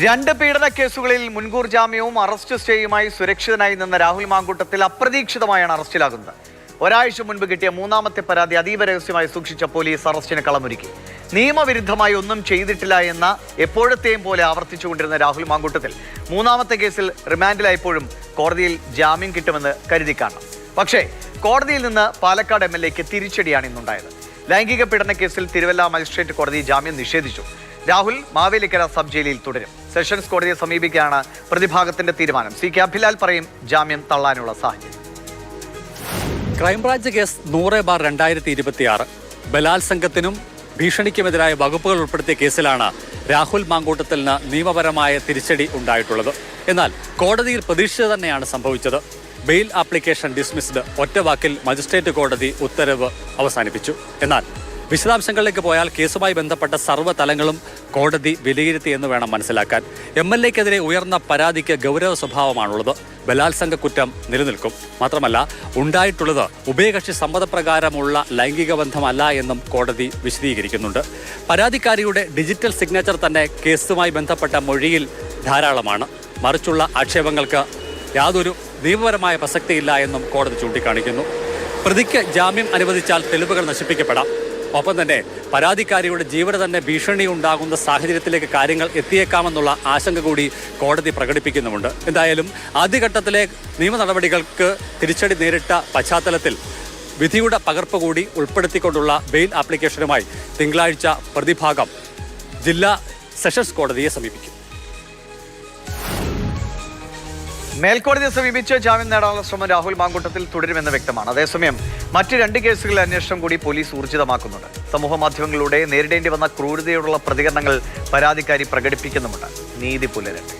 രണ്ട് പീഡന കേസുകളിൽ മുൻകൂർ ജാമ്യവും അറസ്റ്റ് സ്റ്റേയുമായി സുരക്ഷിതനായി നിന്ന രാഹുൽ മാങ്കൂട്ടത്തിൽ അപ്രതീക്ഷിതമായാണ് അറസ്റ്റിലാകുന്നത്. ഒരാഴ്ച മുൻപ് കിട്ടിയ മൂന്നാമത്തെ പരാതി അതീവ രഹസ്യമായി സൂക്ഷിച്ച പോലീസ് അറസ്റ്റിന് കളമൊരുക്കി. നിയമവിരുദ്ധമായി ഒന്നും ചെയ്തിട്ടില്ല എന്ന എപ്പോഴത്തെയും പോലെ ആവർത്തിച്ചുകൊണ്ടിരുന്ന രാഹുൽ മാങ്കൂട്ടത്തിൽ മൂന്നാമത്തെ കേസിൽ റിമാൻഡിലായപ്പോഴും കോടതിയിൽ ജാമ്യം കിട്ടുമെന്ന് കരുതി കാണണം. പക്ഷേ കോടതിയിൽ നിന്ന് പാലക്കാട് MLAക്ക് തിരിച്ചടിയാണ് ഇന്നുണ്ടായത്. ലൈംഗിക പീഡന കേസിൽ തിരുവല്ല മജിസ്ട്രേറ്റ് കോടതി ജാമ്യം നിഷേധിച്ചു. രാഹുൽ മാവേലിക്കര സബ് ജയിലിൽ തുടരും. സെഷൻസ് കോടതിയെ സമീപിക്കാനാണ് പ്രതിഭാഗത്തിന്റെ തീരുമാനം. CK അഭിലാൽ പറയും ജാമ്യം തള്ളാനുള്ള സാഹചര്യം. ക്രൈംബ്രാഞ്ച് കേസ് 100/2026 ബലാത്സംഗത്തിനും ഭീഷണിക്കുമെതിരായ വകുപ്പുകൾ ഉൾപ്പെടുത്തിയ കേസിലാണ് രാഹുൽ മാങ്കൂട്ടത്തിന് നിയമപരമായ തിരിച്ചടി ഉണ്ടായിട്ടുള്ളത്. എന്നാൽ കോടതിയിൽ പ്രതീക്ഷിച്ചത് തന്നെയാണ് സംഭവിച്ചത്. Bail application dismissed. ഒറ്റവാക്കിൽ മജിസ്ട്രേറ്റ് കോടതി ഉത്തരവ് അവസാനിപ്പിച്ചു. എന്നാൽ വിശദാംശങ്ങളിലേക്ക് പോയാൽ കേസുമായി ബന്ധപ്പെട്ട സർവ്വതലങ്ങളും കോടതി വിലയിരുത്തിയെന്ന് വേണം മനസ്സിലാക്കാൻ. MLAക്കെതിരെ ഉയർന്ന പരാതിക്ക് ഗൗരവ സ്വഭാവമാണുള്ളത്. ബലാത്സംഗ കുറ്റം നിലനിൽക്കും. മാത്രമല്ല ഉണ്ടായിട്ടുള്ളത് ഉഭയകക്ഷി സമ്മതപ്രകാരമുള്ള ലൈംഗിക ബന്ധമല്ല എന്നും കോടതി വിശദീകരിക്കുന്നുണ്ട്. പരാതിക്കാരിയുടെ ഡിജിറ്റൽ സിഗ്നേച്ചർ തന്നെ കേസുമായി ബന്ധപ്പെട്ട മൊഴിയിൽ ധാരാളമാണ്. മറിച്ചുള്ള ആക്ഷേപങ്ങൾക്ക് യാതൊരു നിയമപരമായ പ്രസക്തിയില്ല എന്നും കോടതി ചൂണ്ടിക്കാണിക്കുന്നു. പ്രതിക്ക് ജാമ്യം അനുവദിച്ചാൽ തെളിവുകൾ നശിപ്പിക്കപ്പെടാം. ഒപ്പം തന്നെ പരാതിക്കാരിയുടെ ജീവന് തന്നെ ഭീഷണി ഉണ്ടാകുന്ന സാഹചര്യത്തിലേക്ക് കാര്യങ്ങൾ എത്തിയേക്കാമെന്നുള്ള ആശങ്ക കൂടി കോടതി പ്രകടിപ്പിക്കുന്നുമുണ്ട്. എന്തായാലും ആദ്യഘട്ടത്തിലെ നിയമ നടപടികൾക്ക് തിരിച്ചടി നേരിട്ട പശ്ചാത്തലത്തിൽ വിധിയുടെ പകർപ്പ് കൂടി ഉൾപ്പെടുത്തിക്കൊണ്ടുള്ള ബെയിൽ ആപ്ലിക്കേഷനുമായി തിങ്കളാഴ്ച പ്രതിഭാഗം ജില്ലാ സെഷൻസ് കോടതിയെ സമീപിക്കും. മേൽക്കോടതിയെ സമീപിച്ച് ജാമ്യം നേടാനുള്ള ശ്രമം രാഹുൽ മാങ്കൂട്ടത്തിൽ തുടരുമെന്ന് വ്യക്തമാണ്. അതേസമയം മറ്റ് രണ്ട് കേസുകളിലെ അന്വേഷണം കൂടി പോലീസ് ഊർജിതമാക്കുന്നുണ്ട്. സമൂഹ മാധ്യമങ്ങളിലൂടെ നേരിടേണ്ടി വന്ന ക്രൂരതയോടുള്ള പ്രതികരണങ്ങൾ പരാതിക്കാരി പ്രകടിപ്പിക്കുന്നുമുണ്ട്. നീതി പുലരട്ടെ.